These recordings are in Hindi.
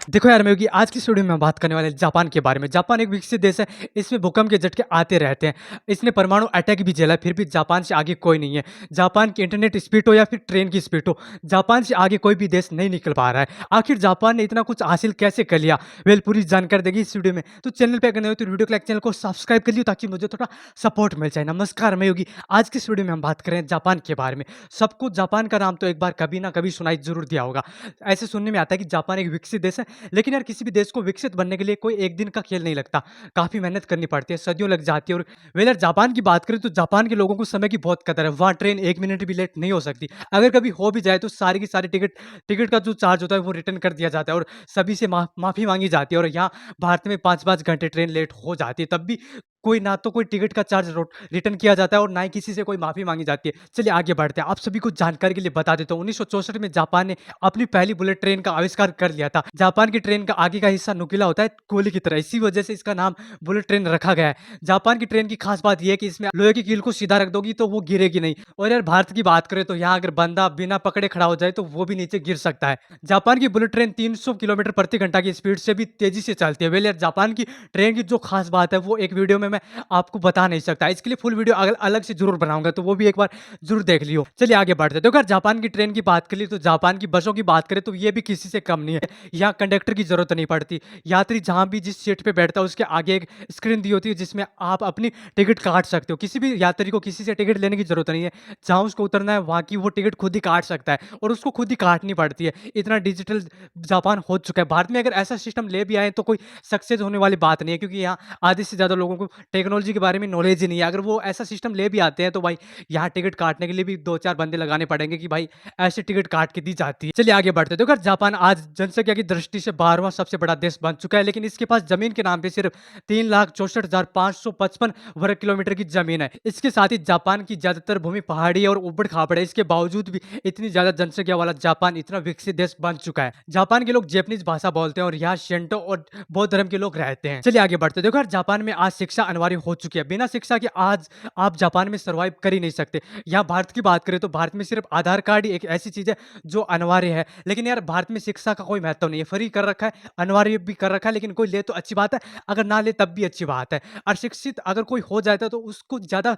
देखो यार मैं आज की इस वीडियो में हम बात करने वाले हैं जापान के बारे में। जापान एक विकसित देश है, इसमें भूकंप के झटके आते रहते हैं। इसने परमाणु अटैक भी झेला है, फिर भी जापान से आगे कोई नहीं है। जापान की इंटरनेट स्पीड हो या फिर ट्रेन की स्पीड हो, जापान से आगे कोई भी देश नहीं निकल पा रहा है। आखिर जापान ने इतना कुछ हासिल कैसे कर लिया? पूरी जानकारी देगी इस वीडियो में। तो चैनल पे अगर नए हो तो वीडियो को लाइक, चैनल को सब्सक्राइब कर लियो ताकि मुझे थोड़ा सपोर्ट मिल जाए। नमस्कार, मैं योगी। आज की इस वीडियो में हम बात कर रहे हैं जापान के बारे में। सबको जापान का नाम तो एक बार कभी ना कभी सुनाई ज़रूर दिया होगा। ऐसे सुनने में आता है कि जापान एक विकसित देश है, लेकिन यार किसी भी देश को विकसित बनने के लिए कोई एक दिन का खेल नहीं लगता। काफ़ी मेहनत करनी पड़ती है, सदियों लग जाती है। और यार जापान की बात करें तो जापान के लोगों को समय की बहुत कदर है। वहाँ ट्रेन 1 मिनट भी लेट नहीं हो सकती। अगर कभी हो भी जाए तो सारी की सारी टिकट टिकट का जो चार्ज होता है वो रिटर्न कर दिया जाता है और सभी से माफ़ी माँगी जाती है। और यहाँ भारत में 5-5 घंटे ट्रेन लेट हो जाती है, तब भी कोई ना तो कोई टिकट का चार्ज रिटर्न किया जाता है और ना ही किसी से कोई माफ़ी माँगी जाती है। चलिए आगे बढ़ते हैं। आप सभी को जानकारी के लिए बता देता हूँ, 1964 में जापान ने अपनी पहली बुलेट ट्रेन का आविष्कार कर लिया था। जापान की ट्रेन का आगे का हिस्सा नुकीला होता है, कोयले की तरह। इसी वजह से इसका नाम बुलेट ट्रेन रखा गया है। जापान की ट्रेन की खास बात यह है कि इसमें लोहे की कील को सीधा रख दोगी तो वो गिरेगी नहीं। और यार भारत की बात करें तो यहाँ अगर बंदा बिना पकड़े खड़ा हो जाए तो वो भी नीचे गिर सकता है। जापान की बुलेट ट्रेन 300 किलोमीटर प्रति घंटा की स्पीड से भी तेजी से चलती है। यार जापान की ट्रेन की जो खास बात है वो एक वीडियो में मैं आपको बता नहीं सकता। इसके लिए फुल वीडियो अलग से जरूर बनाऊंगा, तो वो भी एक बार जरूर देख लियो। चलिए आगे बढ़ते हैं। तो अगर जापान की ट्रेन की बात करें तो जापान की बसों की बात करें तो ये भी किसी से कम नहीं है। यहाँ कंडक्टर की जरूरत नहीं पड़ती। यात्री जहां भी जिस सीट पे बैठता है उसके आगे एक स्क्रीन दी होती है जिसमें आप अपनी टिकट काट सकते हो। किसी भी यात्री को किसी से टिकट लेने की जरूरत नहीं है। जहां उसको उतरना है वहां की वो टिकट खुद ही काट सकता है और उसको खुद ही काटनी पड़ती है। इतना डिजिटल जापान हो चुका है। भारत में अगर ऐसा सिस्टम ले भी आए तो कोई सक्सेस होने वाली बात नहीं है, क्योंकि यहाँ आधे से ज्यादा लोगों को टेक्नोलॉजी के बारे में नॉलेज ही नहीं है। अगर वो ऐसा सिस्टम ले भी आते हैं तो भाई यहाँ टिकट काटने के लिए भी 2-4 बंदे लगाने पड़ेंगे कि भाई ऐसे टिकट काट के दी जाती है। चलिए आगे बढ़ते हैं। तो अगर जापान आज जनसंख्या की दृष्टि से 12वां सबसे बड़ा देश बन चुका है, लेकिन इसके पास जमीन के नाम पे सिर्फ 3,64,555 वर्ग किलोमीटर की जमीन है। इसके साथ ही जापान की ज्यादातर भूमि पहाड़ी और उबड़ खाबड़ है। इसके बावजूद भी इतनी ज्यादा जनसंख्या वाला जापान इतना विकसित देश बन चुका है। जापान के लोग जैपनीज भाषा बोलते हैं और यहाँ शिंटो और बौद्ध धर्म के लोग रहते हैं। चलिए आगे बढ़ते हैं। देखो यार जापान में आज शिक्षा अनिवार्य हो चुकी है। बिना शिक्षा के आज आप जापान में सर्वाइव कर ही नहीं सकते। यहाँ भारत की बात करें तो भारत में सिर्फ आधार कार्ड ही एक ऐसी चीज है जो अनिवार्य है। लेकिन यार भारत में शिक्षा का कोई महत्व नहीं है। फ्री कर रखा है, अनिवार्य भी कर रखा है, लेकिन कोई ले तो अच्छी बात है, अगर ना ले तब भी अच्छी बात है। अशिक्षित अगर कोई हो जाता है तो उसको ज्यादा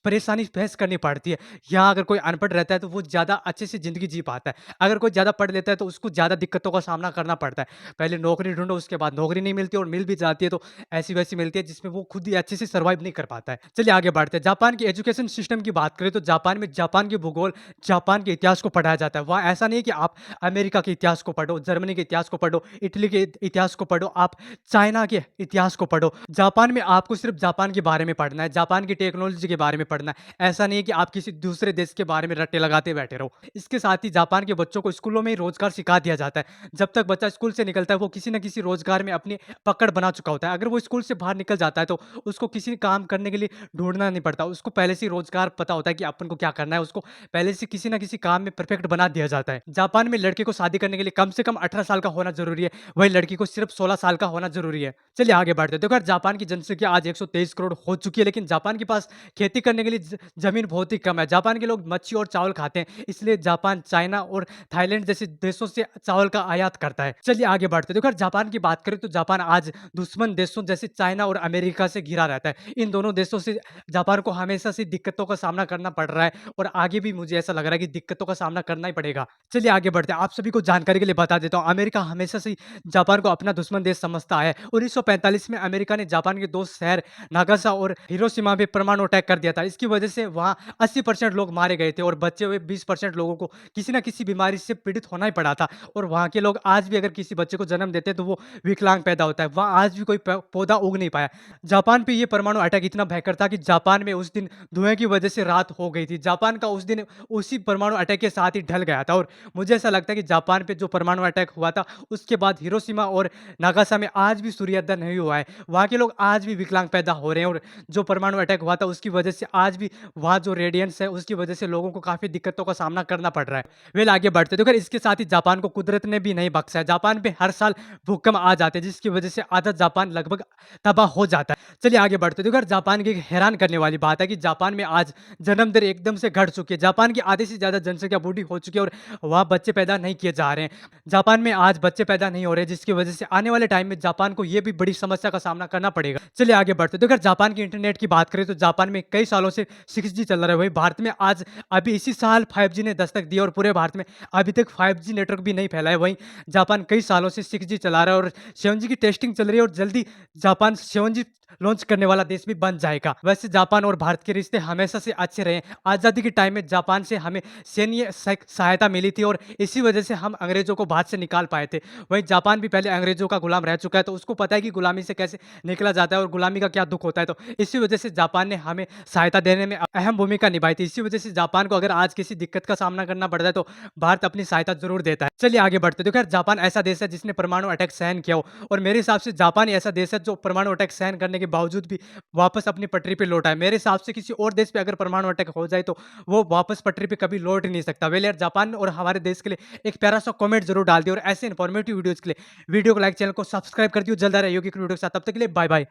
परेशानी फेस करनी पड़ती है। यहाँ अगर कोई अनपढ़ रहता है तो वो ज्यादा अच्छे से जिंदगी जी पाता है। अगर कोई ज्यादा पढ़ लेता है तो उसको ज्यादा दिक्कतों का सामना करना पड़ता है। पहले नौकरी ढूंढो, उसके बाद नौकरी नहीं मिलती और मिल भी जाती है तो ऐसी वैसी मिलती है जिसमें वो खुद ही अच्छे से सर्वाइव नहीं कर पाता है। चलिए आगे बढ़ते हैं। जापान की एजुकेशन सिस्टम की बात करें तो जापान में जापान के भूगोल, जापान के इतिहास को पढ़ाया जाता है। वहाँ ऐसा नहीं है कि आप अमेरिका के इतिहास को पढ़ो, जर्मनी के इतिहास को पढ़ो, इटली के इतिहास को पढ़ो, आप चाइना के इतिहास को पढ़ो। जापान में आपको सिर्फ जापान के बारे में पढ़ना है, जापान की टेक्नोलॉजी के बारे में पढ़ना है। ऐसा नहीं है कि आप किसी दूसरे देश के बारे में रट्टे लगाते बैठे रहो। इसके साथ ही जापान के बच्चों को स्कूलों में ही रोजगार सिखा दिया जाता है। जब तक बच्चा स्कूल से निकलता है वो किसी न किसी रोजगार में अपनी पकड़ बना चुका होता है। अगर वो स्कूल से बाहर निकल जाता है तो उसको किसी काम करने के लिए ढूंढना नहीं पड़ता। उसको पहले से ही रोजगार पता होता है कि अपन को क्या करना है। उसको पहले से किसी ना किसी काम में परफेक्ट बना दिया जाता है। जापान में लड़के को शादी करने के लिए कम से कम 18 साल का होना जरूरी है, वही लड़की को सिर्फ 16 साल का होना जरूरी है। चलिए आगे बढ़ते हैं। देखो यार जापान की जनसंख्या आज 123 करोड़ हो चुकी है, लेकिन जापान के पास खेती करने के लिए जमीन बहुत ही कम है। जापान के लोग मच्छी और चावल खाते हैं, इसलिए जापान चाइना और थाईलैंड जैसे देशों से चावल का आयात करता है। चलिए आगे बढ़ते हैं। देखो यार जापान की बात करें तो जापान आज दुश्मन देशों जैसे चाइना और अमेरिका से घिरा रहता है। इन दोनों देशों से जापान को हमेशा से दिक्कतों का सामना करना पड़ रहा है और आगे भी मुझे ऐसा लग रहा है कि दिक्कतों का सामना करना ही पड़ेगा। चलिए आगे बढ़ते हैं। आप सभी को जानकारी के लिए बता देता हूँ, अमेरिका हमेशा से ही जापान को अपना दुश्मन देश समझता है। 1945 में अमेरिका ने जापान के 2 शहर नागासा और हिरोशिमा पे परमाणु अटैक कर दिया था। इसकी वजह से वहाँ 80% लोग मारे गए थे और बचे हुए 20% लोगों को किसी न किसी बीमारी से पीड़ित होना ही पड़ा था। और वहाँ के लोग आज भी अगर किसी बच्चे को जन्म देते हैं तो वो विकलांग पैदा होता है। वहाँ आज भी कोई पौधा उग नहीं पाया। जापान पे ये परमाणु अटैक इतना भयंकर था कि जापान में उस दिन धुएं की वजह से रात हो गई थी। जापान का उस दिन उसी परमाणु अटैक के साथ ही ढल गया था। और मुझे ऐसा लगता है कि जापान पे जो परमाणु अटैक हुआ था उसके बाद हिरोशिमा और नागासा में आज भी सूर्योदय नहीं हुआ है। वहाँ के लोग आज भी विकलांग पैदा हो रहे हैं और जो परमाणु अटैक हुआ था उसकी वजह से आज भी वहाँ जो रेडियंस है उसकी वजह से लोगों को काफी दिक्कतों का सामना करना पड़ रहा है। वेल आगे बढ़ते तो इसके साथ ही जापान को कुदरत ने भी नहीं बख्शा है। जापान पे हर साल भूकंप आ जाते हैं जिसकी वजह से आधा जापान लगभग तबाह हो जाता है। चलिए चलिए आगे बढ़ते हैं। देखो यार जापान की एक हैरान करने वाली बात है कि जापान में आज जन्म दर एकदम से घट चुकी है। जापान की आधे से ज़्यादा जनसंख्या बूढ़ी हो चुकी है और वहाँ बच्चे पैदा नहीं किए जा रहे हैं। जापान में आज बच्चे पैदा नहीं हो रहे जिसकी वजह से आने वाले टाइम में जापान को ये भी बड़ी समस्या का सामना करना पड़ेगा। चलिए आगे बढ़ते हैं। तो अगर जापान की इंटरनेट की बात करें तो जापान में कई सालों से 6G चल रहा है। वहीं भारत में आज अभी इसी साल 5G ने दस्तक दी और पूरे भारत में अभी तक 5G नेटवर्क भी नहीं फैला है। वहीं जापान कई सालों से 6G चला रहा है और 7G की टेस्टिंग चल रही है और जल्दी जापान 7G लॉन्च करने वाला देश भी बन जाएगा। वैसे जापान और भारत के रिश्ते हमेशा से अच्छे रहे हैं। आज़ादी के टाइम में जापान से हमें सैन्य सहायता मिली थी और इसी वजह से हम अंग्रेज़ों को भारत से निकाल पाए थे। वहीं जापान भी पहले अंग्रेज़ों का गुलाम रह चुका है, तो उसको पता है कि गुलामी से कैसे निकला जाता है और गुलामी का क्या दुःख होता है। तो इसी वजह से जापान ने हमें सहायता देने में अहम भूमिका निभाई थी। इसी वजह से जापान को अगर आज किसी दिक्कत का सामना करना पड़ता है, तो भारत अपनी सहायता ज़रूर देता है। चलिए आगे बढ़ते हैं। देखो यार जापान ऐसा देश है जिसने परमाणु अटैक सहन किया हो और मेरे हिसाब से जापान ही ऐसा देश है जो परमाणु अटैक सहन करने के बावजूद भी वापस अपनी पटरी पे लौटा है। मेरे हिसाब से किसी और देश पे अगर परमाणु अटैक हो जाए तो वो वापस पटरी पे कभी लौट ही नहीं सकता। वेल यार जापान और हमारे देश के लिए एक प्यारा सा कमेंट ज़रूर डाल दियो और ऐसे इन्फॉर्मेटिव वीडियोज़ के लिए वीडियो को लाइक, चैनल को सब्सक्राइब कर दियो। जल्द आ रही होगी एक वीडियो के साथ। तब तक के लिए बाय बाय।